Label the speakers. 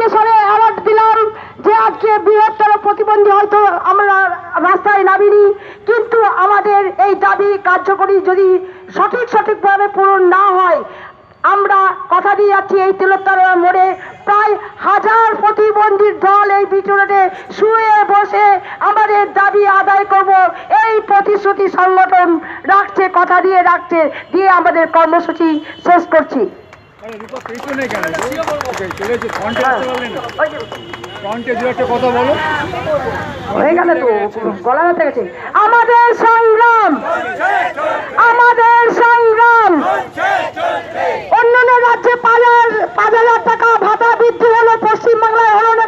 Speaker 1: তারকেশ্বরে award দিলাম যে আজকে বৃহত্তর প্রতিবন্ধী হয়তো আমরা রাস্তায় নামিনি, কিন্তু আমাদের এই দাবি কার্যকরী যদি সঠিকভাবে পূরণ না হয়, আমরা কথা দিয়ে যাচ্ছি এই তিলোত্তরা মোড়ে প্রায় 1000 প্রতিবন্ধীর দল এই বিচরণে শুয়ে বসে আমাদের দাবি আদায় করব, এই প্রতিশ্রুতি সংগঠন রাখছে, কথা দিয়ে রাখছে, দিয়ে আমাদের কর্মসূচি শেষ করছি। হয়ে গেল তো, গলা ব্যথা গেছে। আমাদের সংগ্রাম, আমাদের সংগ্রাম। অন্যান্য রাজ্যে 5,000 টাকা ভাতা বৃদ্ধি হলো, পশ্চিমবাংলায় হলো না।